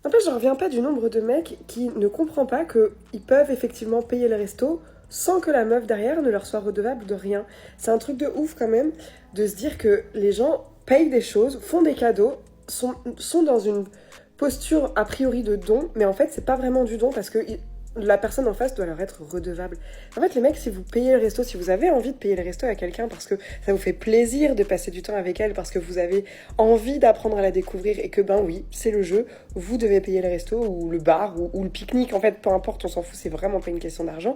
En fait, j'en reviens pas du nombre de mecs qui ne comprennent pas qu'ils peuvent effectivement payer le resto sans que la meuf derrière ne leur soit redevable de rien. C'est un truc de ouf quand même de se dire que les gens payent des choses, font des cadeaux, sont dans une posture a priori de don, mais en fait c'est pas vraiment du don parce que la personne en face doit leur être redevable. En fait les mecs, si vous payez le resto, si vous avez envie de payer le resto à quelqu'un parce que ça vous fait plaisir de passer du temps avec elle, parce que vous avez envie d'apprendre à la découvrir et que ben oui, c'est le jeu, vous devez payer le resto ou le bar ou le pique-nique, en fait peu importe, on s'en fout, c'est vraiment pas une question d'argent.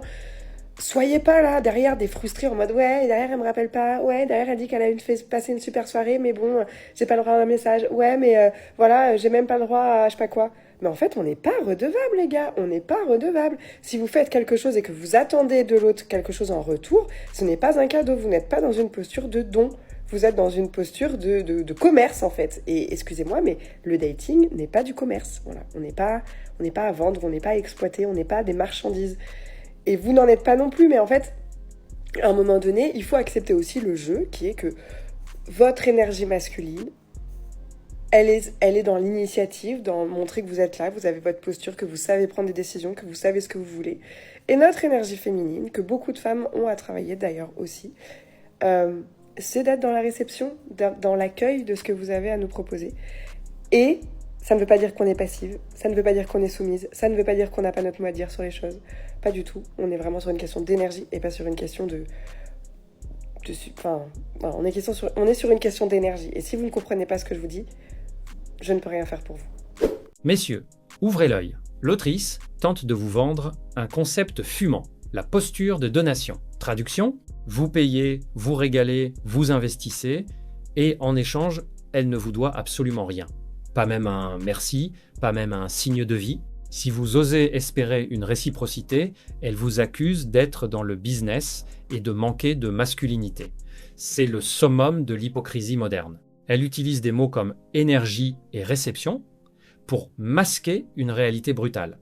Soyez pas là derrière des frustrés en mode ouais, derrière elle me rappelle pas, ouais, derrière elle dit qu'elle a fait passer une super soirée, mais bon, j'ai pas le droit à un message, ouais, mais voilà, j'ai même pas le droit à je sais pas quoi. Mais en fait, on n'est pas redevable, les gars, on n'est pas redevable. Si vous faites quelque chose et que vous attendez de l'autre quelque chose en retour, ce n'est pas un cadeau, vous n'êtes pas dans une posture de don. Vous êtes dans une posture de commerce en fait. Et excusez-moi, mais le dating n'est pas du commerce. Voilà, on n'est pas à vendre, on n'est pas à exploiter, on n'est pas des marchandises. Et vous n'en êtes pas non plus, mais en fait, à un moment donné, il faut accepter aussi le jeu, qui est que votre énergie masculine, elle est dans l'initiative, dans montrer que vous êtes là, vous avez votre posture, que vous savez prendre des décisions, que vous savez ce que vous voulez. Et notre énergie féminine, que beaucoup de femmes ont à travailler d'ailleurs aussi, c'est d'être dans la réception, dans l'accueil de ce que vous avez à nous proposer. Et ça ne veut pas dire qu'on est passive, ça ne veut pas dire qu'on est soumise, ça ne veut pas dire qu'on n'a pas notre mot à dire sur les choses. Pas du tout. On est vraiment sur une question d'énergie et pas sur une question on est sur une question d'énergie. Et si vous ne comprenez pas ce que je vous dis, je ne peux rien faire pour vous. Messieurs, ouvrez l'œil. L'autrice tente de vous vendre un concept fumant, la posture de donation. Traduction, vous payez, vous régalez, vous investissez, et en échange, elle ne vous doit absolument rien. Pas même un merci, pas même un signe de vie. Si vous osez espérer une réciprocité, elle vous accuse d'être dans le business et de manquer de masculinité. C'est le summum de l'hypocrisie moderne. Elle utilise des mots comme énergie et réception pour masquer une réalité brutale.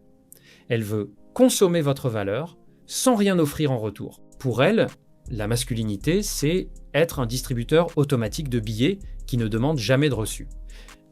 Elle veut consommer votre valeur sans rien offrir en retour. Pour elle, la masculinité, c'est être un distributeur automatique de billets qui ne demande jamais de reçu.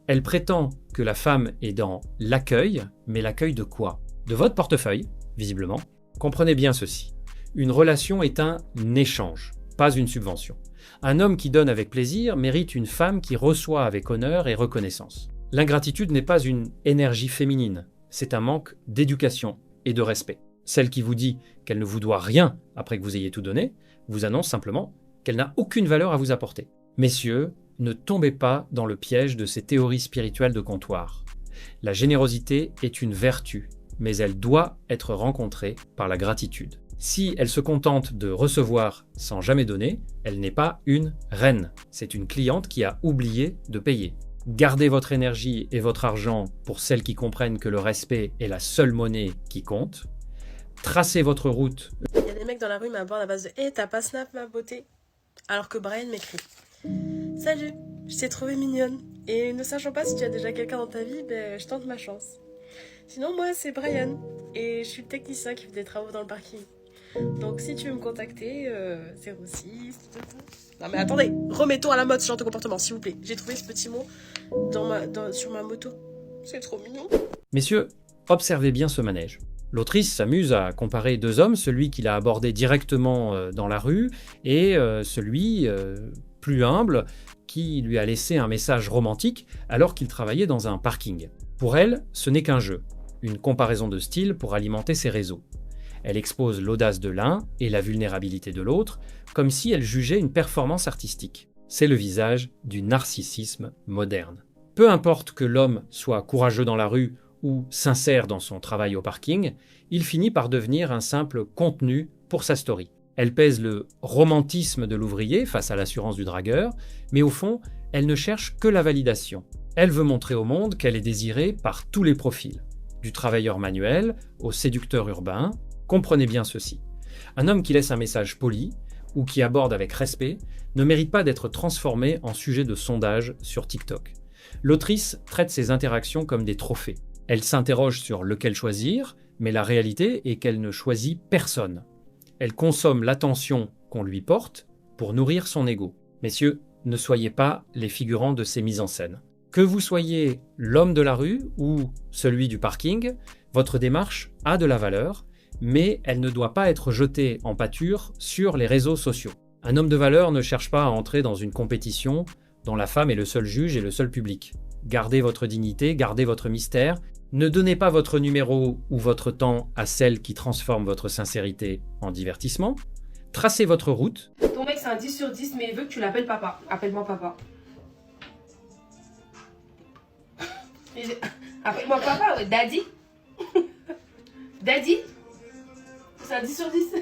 Elle prétend que la femme est dans l'accueil, mais l'accueil de quoi ? De votre portefeuille, visiblement. Comprenez bien ceci. Une relation est un échange, pas une subvention. Un homme qui donne avec plaisir mérite une femme qui reçoit avec honneur et reconnaissance. L'ingratitude n'est pas une énergie féminine, c'est un manque d'éducation et de respect. Celle qui vous dit qu'elle ne vous doit rien après que vous ayez tout donné, vous annonce simplement qu'elle n'a aucune valeur à vous apporter. Messieurs, ne tombez pas dans le piège de ces théories spirituelles de comptoir. La générosité est une vertu, mais elle doit être rencontrée par la gratitude. Si elle se contente de recevoir sans jamais donner, elle n'est pas une reine. C'est une cliente qui a oublié de payer. Gardez votre énergie et votre argent pour celles qui comprennent que le respect est la seule monnaie qui compte. Tracez votre route. Il y a des mecs dans la rue qui m'abordent à base de « Hey, t'as pas Snap, ma beauté ?» Alors que Brian m'écrit « Salut, je t'ai trouvée mignonne. Et ne sachant pas si tu as déjà quelqu'un dans ta vie, je tente ma chance. Sinon, moi, c'est Brian. Et je suis le technicien qui fait des travaux dans le parking. Donc si tu veux me contacter, 06... Non mais attendez, remettons à la mode ce genre de comportement, s'il vous plaît. J'ai trouvé ce petit mot sur ma moto. C'est trop mignon. » Messieurs, observez bien ce manège. L'autrice s'amuse à comparer deux hommes, celui qu'il a abordé directement dans la rue et celui plus humble qui lui a laissé un message romantique alors qu'il travaillait dans un parking. Pour elle, ce n'est qu'un jeu, une comparaison de style pour alimenter ses réseaux. Elle expose l'audace de l'un et la vulnérabilité de l'autre, comme si elle jugeait une performance artistique. C'est le visage du narcissisme moderne. Peu importe que l'homme soit courageux dans la rue ou sincère dans son travail au parking, il finit par devenir un simple contenu pour sa story. Elle pèse le romantisme de l'ouvrier face à l'assurance du dragueur, mais au fond, elle ne cherche que la validation. Elle veut montrer au monde qu'elle est désirée par tous les profils, du travailleur manuel au séducteur urbain. Comprenez bien ceci. Un homme qui laisse un message poli ou qui aborde avec respect ne mérite pas d'être transformé en sujet de sondage sur TikTok. L'autrice traite ses interactions comme des trophées. Elle s'interroge sur lequel choisir, mais la réalité est qu'elle ne choisit personne. Elle consomme l'attention qu'on lui porte pour nourrir son ego. Messieurs, ne soyez pas les figurants de ces mises en scène. Que vous soyez l'homme de la rue ou celui du parking, votre démarche a de la valeur, mais elle ne doit pas être jetée en pâture sur les réseaux sociaux. Un homme de valeur ne cherche pas à entrer dans une compétition dont la femme est le seul juge et le seul public. Gardez votre dignité, gardez votre mystère, ne donnez pas votre numéro ou votre temps à celle qui transforme votre sincérité en divertissement, tracez votre route. Ton mec c'est un 10 sur 10 mais il veut que tu l'appelles papa. Appelle-moi papa. Appelle-moi papa, ouais. Daddy. Daddy. C'est un 10 sur 10.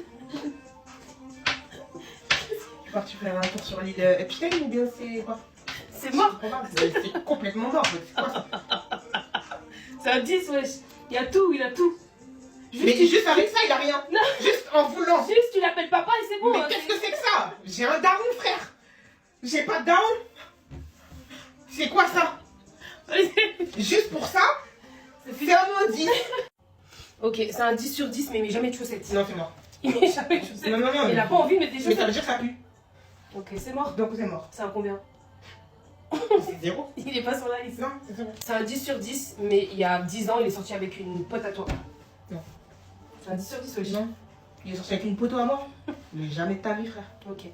Tu pars, tu fais un tour sur l'île Epstein ou bien c'est quoi? C'est mort. C'est complètement mort. C'est quoi ça? C'est un 10, wesh. Il a tout, il a tout. Mais juste avec ça, il a rien. Non. Juste en voulant. Juste, tu l'appelles papa et c'est bon. Mais qu'est-ce que c'est que ça? J'ai un daron, frère. J'ai pas de daron. C'est quoi ça? Juste pour ça? C'est un maudit. Ok, c'est un 10 sur 10, mais il met jamais de chaussettes. Non, c'est mort. Il met jamais de chaussettes. Non. Il a pas envie de mettre des Mais ça chaussettes. veut dire que ça pue. Ok, c'est mort. Donc c'est mort. C'est un combien? C'est 0. Il est pas sur la liste. Non, c'est 0. C'est un 10 sur 10, mais il y a 10 ans, il est sorti avec une pote à toi. Non. C'est un 10 sur 10 aussi. Non. Il est sorti avec une poteau à mort. Mais jamais de ta vie, frère. Ok.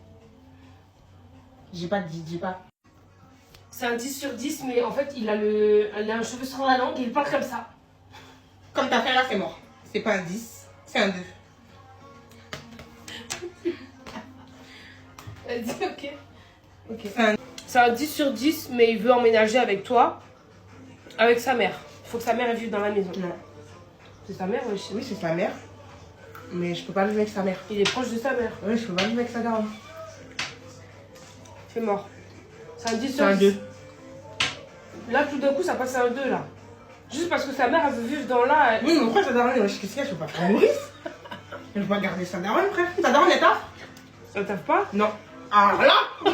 J'ai pas dit, dis pas. C'est un 10 sur 10, mais en fait, il a un cheveu sur la langue et il parle comme ça. Comme t'as fait là, c'est mort. C'est pas un 10, c'est un 2. Vas-y, ok. Ok. C'est un... C'est un 10 sur 10, mais il veut emménager avec toi, avec sa mère. Il faut que sa mère elle vive dans la maison. Non. C'est sa mère, wesh. Oui, c'est sa mère. Mais je peux pas vivre avec sa mère. Il est proche de sa mère. Oui, je peux pas vivre avec sa daronne. C'est mort. C'est un 10 C'est sur un 10. 2. Là, tout d'un coup, ça passe à un 2, là. Juste parce que sa mère, elle veut vivre dans là. Oui, mais pourquoi sa daronne, qu'est-ce qu'il y a? Je peux pas faire nourrice. Je peux pas garder sa daronne, frère. Sa daronne, elle taffe? Elle taffe pas? Non. Ah là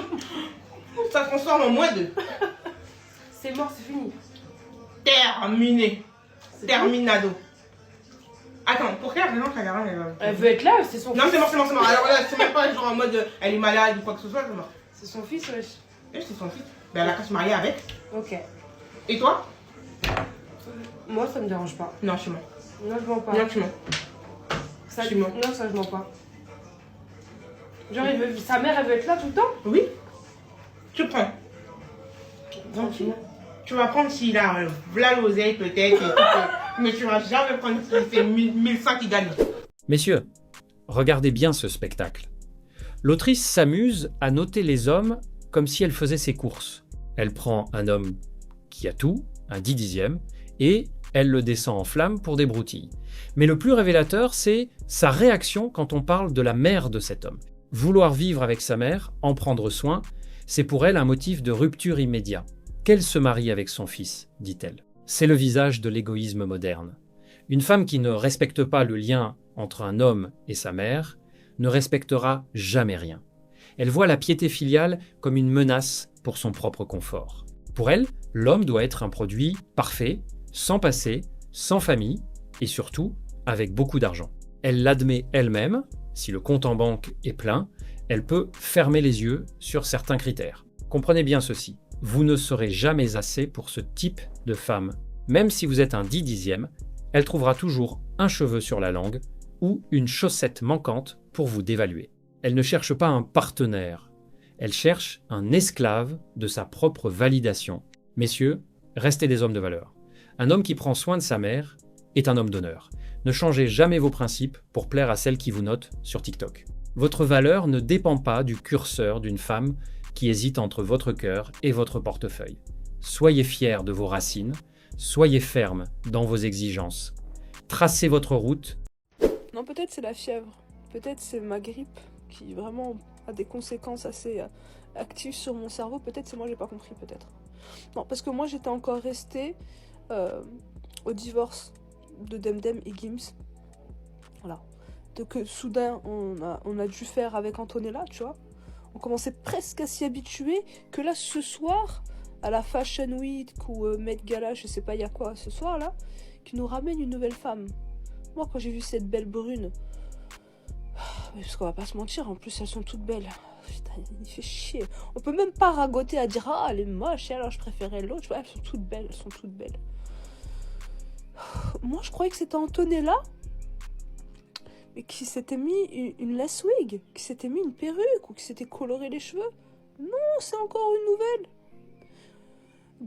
ça se transforme en moins 2. C'est mort, c'est fini. Terminé. Terminado. Attends, pour quelle raison sa daronne, Elle veut être là, c'est son Non, fils. c'est mort, c'est mort, c'est mort. Alors là, c'est même pas genre en mode elle est malade ou quoi que ce soit, c'est mort. C'est son fils, wesh. Et c'est son fils. Ben, elle a qu'à se marier avec. Ok. Et toi? Moi, ça me dérange pas. Non, je suis mort. Non, je mens pas. Non, tu mens. Ça, je suis mort. Non, ça, je mens pas. Genre, sa mère, elle veut être là tout le temps? Oui. Tu prends. Donc, tu vas prendre s'il a v'là l'oseille peut-être, et tout, mais tu vas jamais prendre s'il fait 1100 qui gagne. Messieurs, regardez bien ce spectacle. L'autrice s'amuse à noter les hommes comme si elle faisait ses courses. Elle prend un homme qui a tout, un 10 dixième, et elle le descend en flammes pour des broutilles. Mais le plus révélateur, c'est sa réaction quand on parle de la mère de cet homme. Vouloir vivre avec sa mère, en prendre soin, c'est pour elle un motif de rupture immédiat. Qu'elle se marie avec son fils, dit-elle. C'est le visage de l'égoïsme moderne. Une femme qui ne respecte pas le lien entre un homme et sa mère ne respectera jamais rien. Elle voit la piété filiale comme une menace pour son propre confort. Pour elle, l'homme doit être un produit parfait, sans passé, sans famille et surtout avec beaucoup d'argent. Elle l'admet elle-même, si le compte en banque est plein, elle peut fermer les yeux sur certains critères. Comprenez bien ceci, vous ne serez jamais assez pour ce type de femme. Même si vous êtes un 10 dixième, elle trouvera toujours un cheveu sur la langue ou une chaussette manquante pour vous dévaluer. Elle ne cherche pas un partenaire, elle cherche un esclave de sa propre validation. Messieurs, restez des hommes de valeur. Un homme qui prend soin de sa mère est un homme d'honneur. Ne changez jamais vos principes pour plaire à celle qui vous note sur TikTok. Votre valeur ne dépend pas du curseur d'une femme qui hésite entre votre cœur et votre portefeuille. Soyez fiers de vos racines, soyez fermes dans vos exigences. Tracez votre route. Non, peut-être c'est la fièvre, peut-être c'est ma grippe qui vraiment a des conséquences assez actives sur mon cerveau, peut-être c'est moi j'ai pas compris, peut-être. Non, parce que moi j'étais encore restée au divorce de Demdem et Gims. Voilà. Donc soudain on a dû faire avec Antonella, tu vois. On commençait presque à s'y habituer, que là ce soir, à la Fashion Week ou Met Gala, je sais pas il y a quoi ce soir là, qui nous ramène une nouvelle femme. Moi quand j'ai vu cette belle brune, parce qu'on va pas se mentir, en plus elles sont toutes belles. putain, il fait chier. On peut même pas ragoter à dire ah elle est moche, et alors je préférais l'autre. Ouais, elles sont toutes belles, elles sont toutes belles. Moi je croyais que c'était Antonella, mais qui s'était mis une lace wig, qui s'était mis une perruque ou qui s'était coloré les cheveux. Non, c'est encore une nouvelle.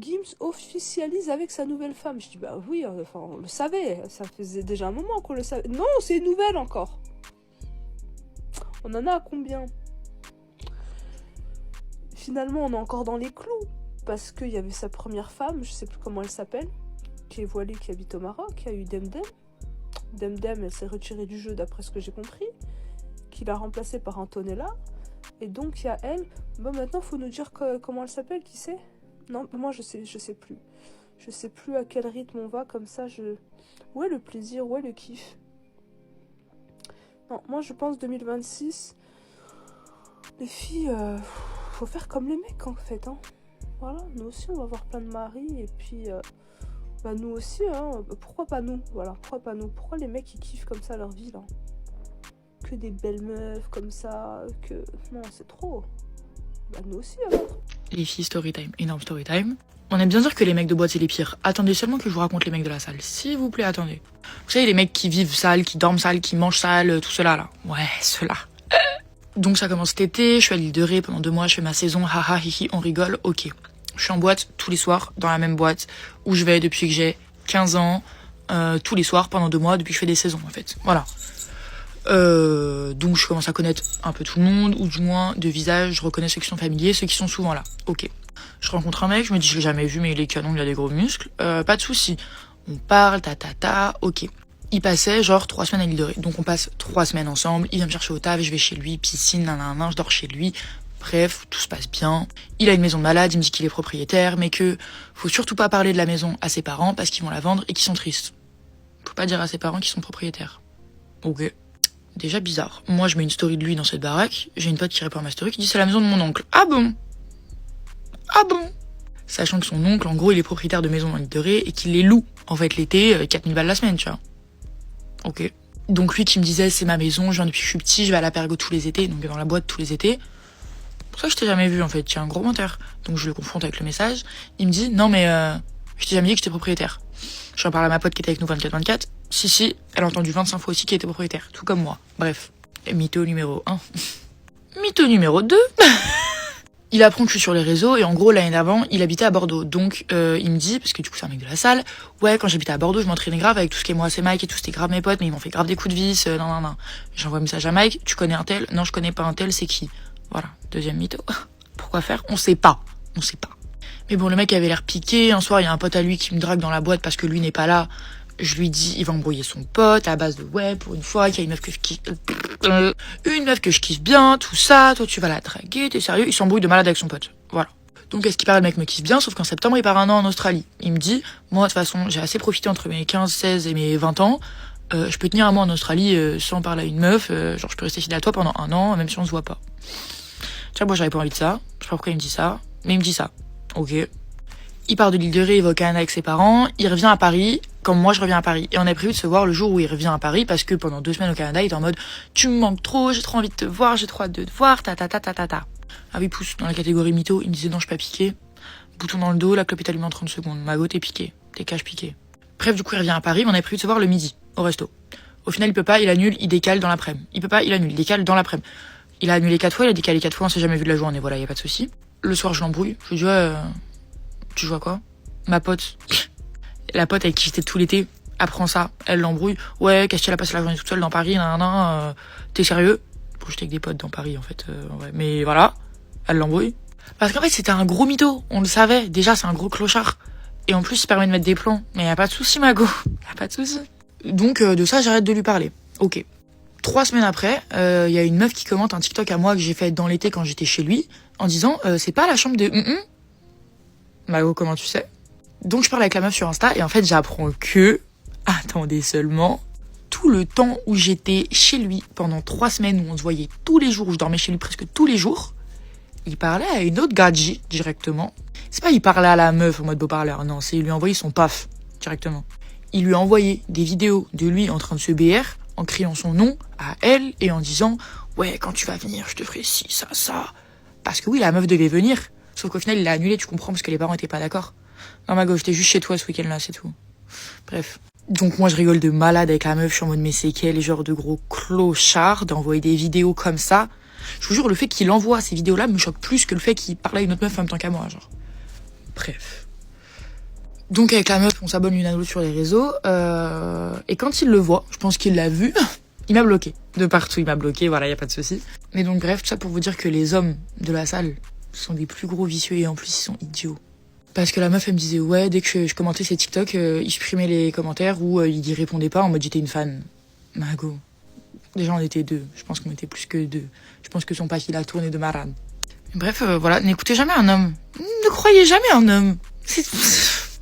Gims officialise avec sa nouvelle femme. Je dis bah oui, enfin on le savait, ça faisait déjà un moment qu'on le savait. Non, c'est une nouvelle encore. On en a à combien? Finalement, on est encore dans les clous parce qu'il y avait sa première femme, je sais plus comment elle s'appelle, qui est voilée, qui habite au Maroc, qui a eu Demdem. Demdem, elle s'est retirée du jeu d'après ce que j'ai compris, qui l'a remplacée par Antonella. Et donc il y a elle. Bon, maintenant faut nous dire comment elle s'appelle, qui c'est? Non, moi je sais plus. Je sais plus à quel rythme on va comme ça. Où est le plaisir, où est le kiff? Non, moi je pense 2026. Les filles, faut faire comme les mecs en fait. Hein. Voilà, nous aussi on va avoir plein de maris et puis bah nous aussi. Hein, pourquoi pas nous? Voilà, pourquoi pas nous? Pourquoi les mecs ils kiffent comme ça leur vie là? Que des belles meufs comme ça, que non c'est trop. Bah nous aussi alors. Les filles, story time, énorme story time. On aime bien dire que les mecs de boîte c'est les pires. Attendez seulement que je vous raconte les mecs de la salle, s'il vous plaît, attendez. Vous savez les mecs qui vivent sales, qui dorment sales, qui mangent sales, tout cela là. Ouais, cela. Donc ça commence cet été, je suis à l'île de Ré pendant 2 mois, je fais ma saison, haha, hihi, on rigole, ok. Je suis en boîte tous les soirs, dans la même boîte, où je vais depuis que j'ai 15 ans, tous les soirs pendant 2 mois, depuis que je fais des saisons en fait. Voilà. Donc je commence à connaître un peu tout le monde, ou du moins de visage, je reconnais ceux qui sont familiers, ceux qui sont souvent là. Ok. Je rencontre un mec, je me dis je l'ai jamais vu mais il est canon, il a des gros muscles. Pas de souci. On parle, ok. Il passait genre 3 semaines à l'île de Ré. Donc on passe 3 semaines ensemble, il vient me chercher au taf, je vais chez lui, piscine, nanana, je dors chez lui. Bref, tout se passe bien. Il a une maison de malade, il me dit qu'il est propriétaire, mais que faut surtout pas parler de la maison à ses parents parce qu'ils vont la vendre et qu'ils sont tristes. Faut pas dire à ses parents qu'ils sont propriétaires. Ok. Déjà bizarre. Moi, je mets une story de lui dans cette baraque. J'ai une pote qui répond à ma story qui dit c'est la maison de mon oncle. Ah bon? Ah bon? Sachant que son oncle, en gros, il est propriétaire de maison dans l'île de Ré et qu'il les loue, en fait, l'été, 4000 balles la semaine, tu vois. Ok. Donc lui qui me disait c'est ma maison, je viens depuis que je suis petit, je vais à la Pergo tous les étés, donc dans la boîte tous les étés. Pour ça, je t'ai jamais vu, en fait. Tu es un gros menteur. Donc je le confronte avec le message. Il me dit non, mais je t'ai jamais dit que j'étais propriétaire. J'en parle à ma pote qui était avec nous 24/24. Si, elle a entendu 25 fois aussi qu'il était propriétaire, tout comme moi. Bref, mytho numéro 1. Mytho numéro 2. Il apprend que je suis sur les réseaux et en gros l'année d'avant il habitait à Bordeaux. Donc il me dit, parce que du coup c'est un mec de la salle, ouais quand j'habitais à Bordeaux je m'entraînais grave avec tout ce qui est moi c'est Mike et tout, c'était grave mes potes mais ils m'ont fait grave des coups de vis, non. J'envoie un message à Mike, tu connais un tel? Non je connais pas un tel, c'est qui? Voilà, deuxième mytho. Pourquoi faire? On sait pas. Mais bon le mec avait l'air piqué, un soir il y a un pote à lui qui me drague dans la boîte parce que lui n'est pas là. Je lui dis, il va embrouiller son pote à base de ouais, pour une fois, qu'il y a une meuf que je kiffe bien, tout ça, toi tu vas la draguer, t'es sérieux? Il s'embrouille de malade avec son pote. Voilà. Donc, est-ce qu'il paraît, le mec me kiffe bien, sauf qu'en septembre, il part 1 an en Australie. Il me dit, moi, de toute façon, j'ai assez profité entre mes 15, 16 et mes 20 ans, je peux tenir 1 mois en Australie sans parler à une meuf, genre je peux rester fidèle à toi pendant 1 an, même si on se voit pas. Tiens, moi j'avais pas envie de ça, je sais pas pourquoi il me dit ça, mais il me dit ça. Ok. Il part de l'île de Ré, il va au Canada avec ses parents, il revient à Paris, comme moi je reviens à Paris. Et on a prévu de se voir le jour où il revient à Paris, parce que pendant 2 semaines au Canada, il était en mode « Tu me manques trop, j'ai trop envie de te voir, j'ai trop hâte de te voir, ta. » Ah oui, pouce, dans la catégorie mytho, il me disait « Non, je suis pas piqué. Bouton dans le dos, la clope est allumée en 30 secondes. Mago, t'es piqué. T'es cache piqué. » Bref, du coup, il revient à Paris, mais on a prévu de se voir le midi, au resto. Au final, il peut pas, il annule, il décale dans l'après-midi. Il peut pas, il annule, il décale dans l'après-midi. Il a annulé 4 fois, il a décalé 4 fois, on s'est jamais vu de la journée, voilà, y a pas de souci. Le soir, je l'embrouille, je lui dis « Ouais, tu joues à quoi ?» Ma pote, la pote avec qui j'étais tout l'été, apprend ça, elle l'embrouille. Ouais, qu'est-ce qu'elle a passé la journée toute seule dans Paris, t'es sérieux? Bon, j'étais avec des potes dans Paris, en fait, ouais. Mais voilà, elle l'embrouille. Parce qu'en fait, c'était un gros mytho, on le savait. Déjà, c'est un gros clochard. Et en plus, il permet de mettre des plans. Mais y a pas de souci, Mago. Y a pas de souci. Donc, de ça, j'arrête de lui parler. Ok. 3 semaines après, y a une meuf qui commente un TikTok à moi que j'ai fait dans l'été quand j'étais chez lui, en disant, c'est pas la chambre de Mago, comment tu sais? Donc je parle avec la meuf sur Insta et en fait j'apprends que, attendez seulement, tout le temps où j'étais chez lui pendant 3 semaines où on se voyait tous les jours, où je dormais chez lui presque tous les jours, il parlait à une autre gadji directement. C'est pas il parlait à la meuf en mode beau parleur, non, c'est il lui a envoyé son paf directement. Il lui a envoyé des vidéos de lui en train de se BR en criant son nom à elle et en disant ouais, quand tu vas venir, je te ferai ci, ça. Parce que oui, la meuf devait venir. Sauf qu'au final, il l'a annulé, tu comprends, parce que les parents étaient pas d'accord. Non, ma go, j'étais juste chez toi ce week-end-là, c'est tout. Bref. Donc moi, je rigole de malade avec la meuf, je suis en mode, mais c'est quel genre de gros clochard d'envoyer des vidéos comme ça. Je vous jure, le fait qu'il envoie ces vidéos-là me choque plus que le fait qu'il parle à une autre meuf en même temps qu'à moi, genre. Bref. Donc avec la meuf, on s'abonne l'une à l'autre sur les réseaux, et quand il le voit, je pense qu'il l'a vu, il m'a bloqué. De partout, il m'a bloqué, voilà, y a pas de souci. Mais donc bref, tout ça pour vous dire que les hommes de la salle sont des plus gros vicieux et en plus ils sont idiots. Parce que la meuf, elle me disait, ouais, dès que je commentais ses TikTok, il supprimait les commentaires ou il y répondait pas en mode j'étais une fan. Mago. Déjà, on était deux. Je pense qu'on était plus que deux. Je pense que son pack, il a tourné de malade. Bref, voilà, n'écoutez jamais un homme. Ne croyez jamais un homme. C'est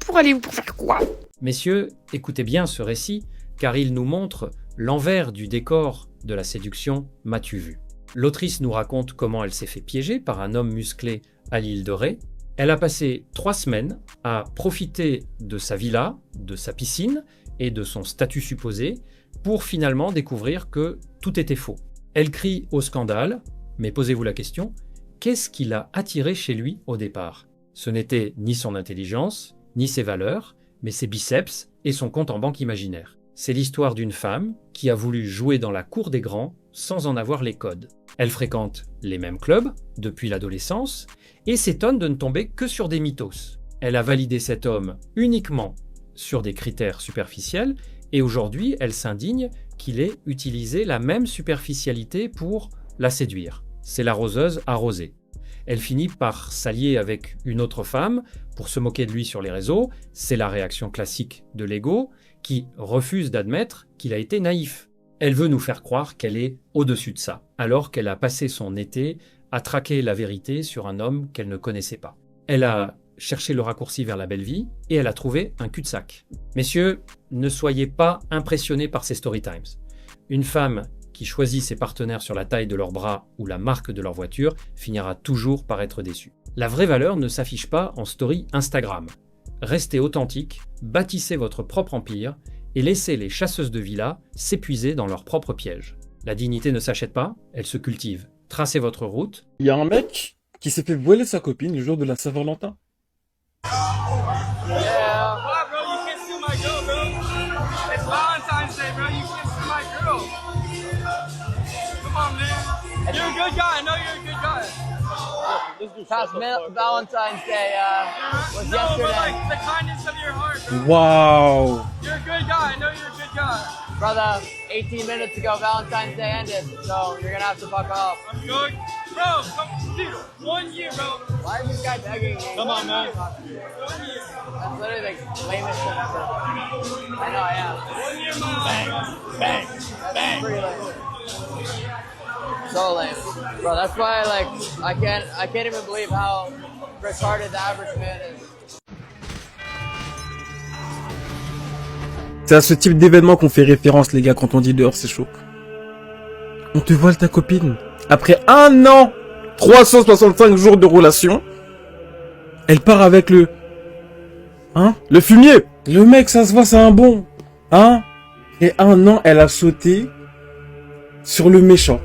pour aller pour faire quoi? Messieurs, écoutez bien ce récit, car il nous montre l'envers du décor de la séduction m'as-tu vu. L'autrice nous raconte comment elle s'est fait piéger par un homme musclé à l'île de Ré. Elle a passé 3 semaines à profiter de sa villa, de sa piscine et de son statut supposé pour finalement découvrir que tout était faux. Elle crie au scandale, mais posez-vous la question, qu'est-ce qui l'a attiré chez lui au départ? Ce n'était ni son intelligence, ni ses valeurs, mais ses biceps et son compte en banque imaginaire. C'est l'histoire d'une femme qui a voulu jouer dans la cour des grands sans en avoir les codes. Elle fréquente les mêmes clubs depuis l'adolescence et s'étonne de ne tomber que sur des mythos. Elle a validé cet homme uniquement sur des critères superficiels et aujourd'hui elle s'indigne qu'il ait utilisé la même superficialité pour la séduire. C'est l'arroseuse arrosée. Elle finit par s'allier avec une autre femme pour se moquer de lui sur les réseaux. C'est la réaction classique de l'ego qui refuse d'admettre qu'il a été naïf. Elle veut nous faire croire qu'elle est au-dessus de ça, alors qu'elle a passé son été à traquer la vérité sur un homme qu'elle ne connaissait pas. Elle a cherché le raccourci vers la belle vie et elle a trouvé un cul-de-sac. Messieurs, ne soyez pas impressionnés par ces story times. Une femme qui choisit ses partenaires sur la taille de leurs bras ou la marque de leur voiture finira toujours par être déçue. La vraie valeur ne s'affiche pas en story Instagram. Restez authentique, bâtissez votre propre empire et laissez les chasseuses de villas s'épuiser dans leurs propres pièges. La dignité ne s'achète pas, elle se cultive. Tracez votre route. Il y a un mec qui s'est fait voiler sa copine le jour de la Saint-Valentin. Yeah. Why, bro? You can't sue my girl, bro. It's Valentine's Day, bro. You can't sue my girl. Come on, man. You're a good guy. I know you're a good guy. Past Valentine's Day was No, yesterday. but like the kindness of your heart, bro. Waouh! You're a good guy. I know you're a good guy. Brother, 18 minutes ago Valentine's Day ended, so you're gonna have to fuck off. I'm good. Bro, come, dude, 1 year, bro. Why is this guy begging me? Come on, man. 1 year. 1 year. That's literally the lamest shit ever. I know, yeah. 1 year, man. That's pretty lame. So lame. Bro, that's why I can't even believe how retarded the average man is. C'est à ce type d'événement qu'on fait référence, les gars, quand on dit dehors, c'est chaud. On te voile ta copine. Après 1 an, 365 jours de relation, elle part avec le... Hein? Le fumier. Le mec, ça se voit, c'est un bon. Hein? Et 1 an, elle a sauté sur le méchant.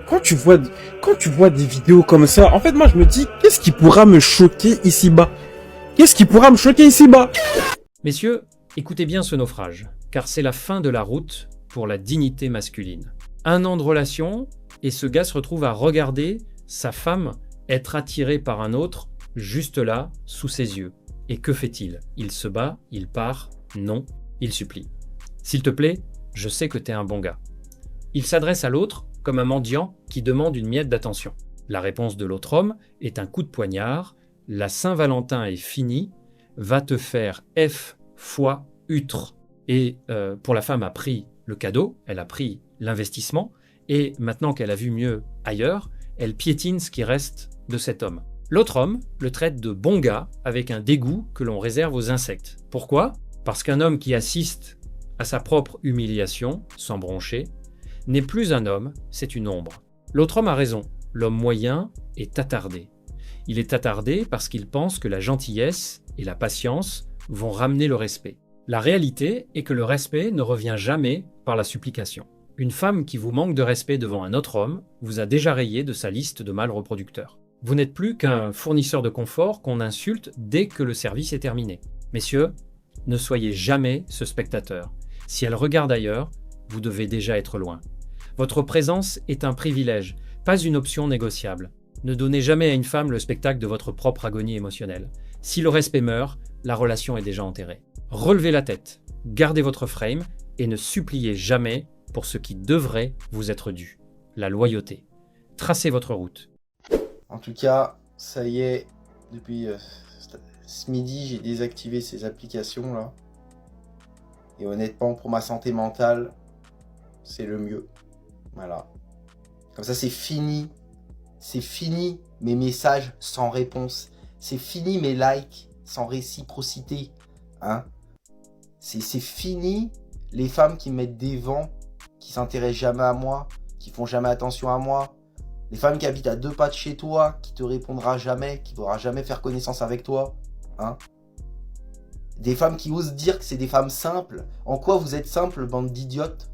Quand tu vois des vidéos comme ça, en fait, moi, je me dis, qu'est-ce qui pourra me choquer ici-bas? Qu'est-ce qui pourra me choquer ici-bas? Messieurs, écoutez bien ce naufrage, car c'est la fin de la route pour la dignité masculine. 1 an de relation, et ce gars se retrouve à regarder sa femme être attirée par un autre, juste là, sous ses yeux. Et que fait-il? Il se bat, il part, non, il supplie. S'il te plaît, je sais que t'es un bon gars. Il s'adresse à l'autre comme un mendiant qui demande une miette d'attention. La réponse de l'autre homme est un coup de poignard. La Saint-Valentin est finie, va te faire F fois utre. Et pour la femme a pris le cadeau, elle a pris l'investissement, et maintenant qu'elle a vu mieux ailleurs, elle piétine ce qui reste de cet homme. L'autre homme le traite de bon gars avec un dégoût que l'on réserve aux insectes. Pourquoi? Parce qu'un homme qui assiste à sa propre humiliation, sans broncher, n'est plus un homme, c'est une ombre. L'autre homme a raison, l'homme moyen est attardé. Il est attardé parce qu'il pense que la gentillesse et la patience vont ramener le respect. La réalité est que le respect ne revient jamais par la supplication. Une femme qui vous manque de respect devant un autre homme vous a déjà rayé de sa liste de mâles reproducteurs. Vous n'êtes plus qu'un fournisseur de confort qu'on insulte dès que le service est terminé. Messieurs, ne soyez jamais ce spectateur. Si elle regarde ailleurs, vous devez déjà être loin. Votre présence est un privilège, pas une option négociable. Ne donnez jamais à une femme le spectacle de votre propre agonie émotionnelle. Si le respect meurt, la relation est déjà enterrée. Relevez la tête, gardez votre frame et ne suppliez jamais pour ce qui devrait vous être dû, la loyauté. Tracez votre route. En tout cas, ça y est, depuis ce midi, j'ai désactivé ces applications-là. Et honnêtement, pour ma santé mentale, c'est le mieux. Voilà. Comme ça, c'est fini. C'est fini mes messages sans réponse. C'est fini mes likes sans réciprocité. Hein? C'est fini les femmes qui me mettent des vents, qui s'intéressent jamais à moi, qui font jamais attention à moi. Les femmes qui habitent à 2 pas de chez toi, qui te répondra jamais, qui ne voudra jamais faire connaissance avec toi. Hein? Des femmes qui osent dire que c'est des femmes simples. En quoi vous êtes simples, bande d'idiotes?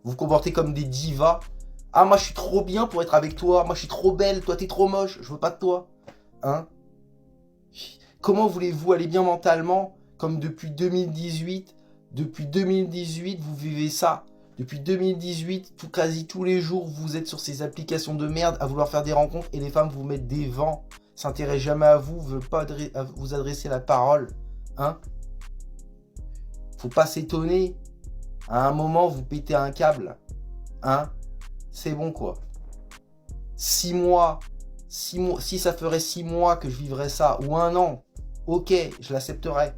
Vous vous comportez comme des divas. Ah, moi je suis trop bien pour être avec toi. Moi je suis trop belle. Toi t'es trop moche. Je veux pas de toi. Hein? Comment voulez-vous aller bien mentalement comme depuis 2018? Depuis 2018, vous vivez ça. Depuis 2018, quasi tous les jours, vous êtes sur ces applications de merde à vouloir faire des rencontres et les femmes vous mettent des vents. S'intéressent jamais à vous, veulent pas vous adresser la parole. Hein? Faut pas s'étonner. À un moment, vous pétez un câble. Hein? C'est bon, quoi. 6 mois. Si ça ferait 6 mois que je vivrais ça, ou 1 an, ok, je l'accepterais.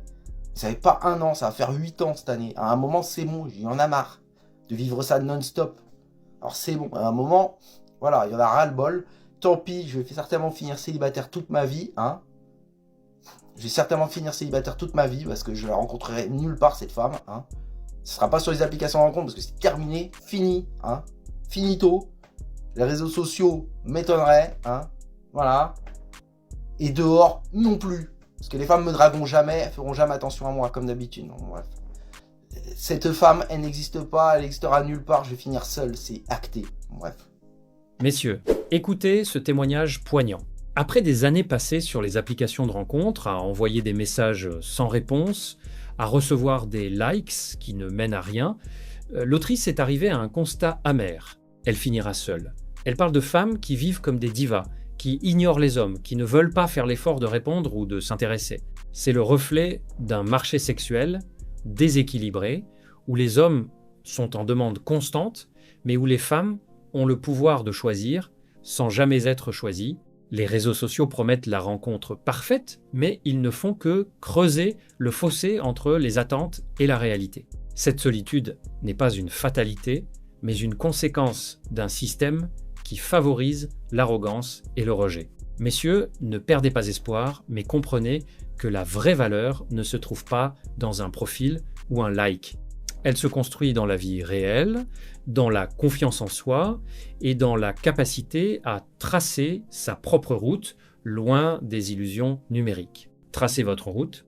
Ça fait pas 1 an, ça va faire 8 ans cette année. À un moment, c'est bon, j'y en a marre de vivre ça non-stop. Alors c'est bon, à un moment, voilà, il y en a ras-le-bol. Tant pis, je vais certainement finir célibataire toute ma vie, hein. Je vais certainement finir célibataire toute ma vie parce que je la rencontrerai nulle part, cette femme, hein. Ce sera pas sur les applications de rencontre parce que c'est terminé, fini, hein. Finito. Les réseaux sociaux m'étonneraient, hein. Voilà. Et dehors, non plus. Parce que les femmes me dragueront jamais, elles feront jamais attention à moi, comme d'habitude. Bon, bref. Cette femme, elle n'existe pas, elle n'existera nulle part, je vais finir seul, c'est acté. Bon, bref. Messieurs, écoutez ce témoignage poignant. Après des années passées sur les applications de rencontres, à envoyer des messages sans réponse, à recevoir des likes qui ne mènent à rien, l'autrice est arrivée à un constat amer. Elle finira seule. Elle parle de femmes qui vivent comme des divas, qui ignorent les hommes, qui ne veulent pas faire l'effort de répondre ou de s'intéresser. C'est le reflet d'un marché sexuel déséquilibré, où les hommes sont en demande constante, mais où les femmes ont le pouvoir de choisir sans jamais être choisies. Les réseaux sociaux promettent la rencontre parfaite, mais ils ne font que creuser le fossé entre les attentes et la réalité. Cette solitude n'est pas une fatalité, mais une conséquence d'un système qui favorise l'arrogance et le rejet. Messieurs, ne perdez pas espoir, mais comprenez que la vraie valeur ne se trouve pas dans un profil ou un like. Elle se construit dans la vie réelle, dans la confiance en soi et dans la capacité à tracer sa propre route loin des illusions numériques. Tracez votre route,